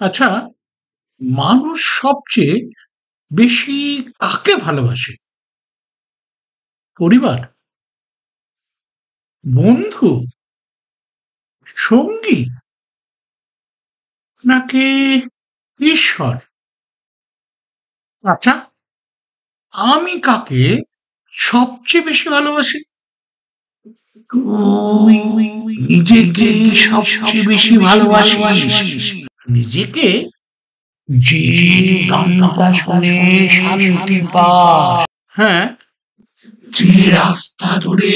আচ্ছা, মানুষ সবচেয়ে বেশি কাকে ভালোবাসে? পরিবার, বন্ধু, সঙ্গী, নাকি ঈশ্বর? আচ্ছা, আমি কাকে সবচেয়ে বেশি ভালোবাসি? তুই নিজেকে সবচেয়ে বেশি ভালোবাসিস। নিজেকে, যে গানটা শুনে শান্তি পাস। হ্যাঁ, যে রাস্তা ধরে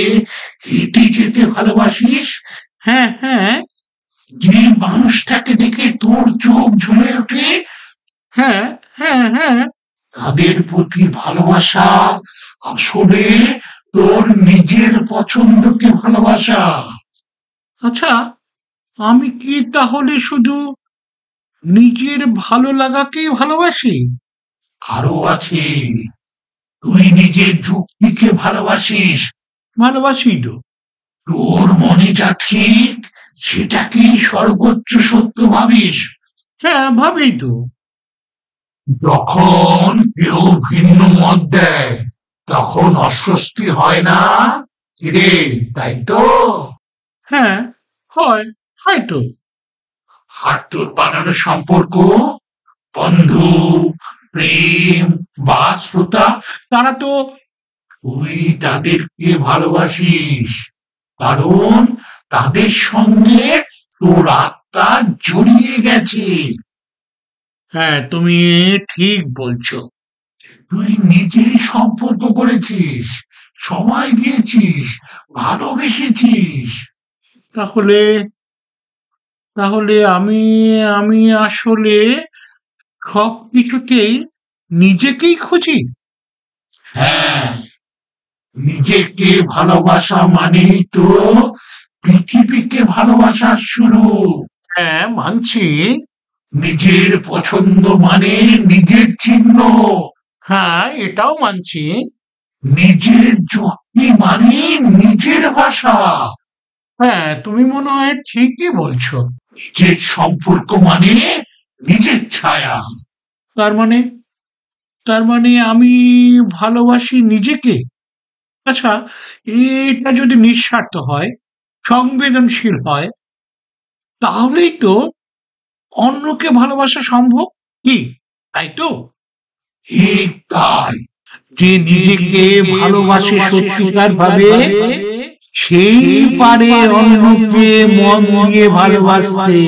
হেঁটে যেতে ভালোবাসিস। হ্যাঁ হ্যাঁ, যে মানুষটাকে দেখে তোর চোখ ঝুলে ওঠে। হ্যাঁ হ্যাঁ হ্যাঁ, তাদের প্রতি ভালোবাসা আসলে তোর নিজের পছন্দকে ভালোবাসা। আচ্ছা, আমি কি তাহলে শুধু নিজের ভালো লাগাকেই ভালোবাসি? আরো আছে, তুই নিজের যুক্তিকে ভালোবাসিস। ভালোবাসি তো। তোর মনে যা ঠিক সেটাকেই সর্বোচ্চ সত্য ভাবিস। হ্যাঁ, ভাবি তো। যখন কেউ ভিন্ন মত দেয় তখন অস্বস্তি হয় না রে, তাই তো? হ্যাঁ, হয়, হয়তো। আর তোর বানানো সম্পর্ক, বন্ধু, প্রেম বা শ্রোতা, তারা তো, তুই তাদেরকে ভালোবাসিস কারণ তাদের সঙ্গে তোর আত্মা জড়িয়ে গেছে। হ্যাঁ, তুমি ঠিক বলছো। তুই নিজেই সম্পর্ক করেছিস, সময় দিয়েছিস, ভালোবেসেছিস। তাহলে তাহলে আমি আমি আসলে সবকিছুতেই নিজেকেই খুঁজি। হ্যাঁ, নিজেকে ভালোবাসা মানেই তো পৃথিবীকে ভালোবাসা শুরু। হ্যাঁ, মানছি। নিজের পছন্দ মানে নিজের চিহ্ন। হ্যাঁ, এটাও মানছি। নিজের যুক্তি মানে নিজের ভাষা। হ্যাঁ, তুমি মনে হয় ঠিকই বলছো। নিজের সম্পর্ক মানে নিজের ছায়া। তার মানে আমি ভালোবাসি নিজেকে। আচ্ছা, এটা যদি নিঃস্বার্থ হয়, সংবেদনশীল হয়, তাহলেই তো অন্যকে ভালোবাসা সম্ভব, কি তাই তো? ঠিক তাই। যে নিজেকে ভালোবাসে সত্যিকার ভাবে, সেই পারে অন্যকে মন দিয়ে ভালোবাসতে।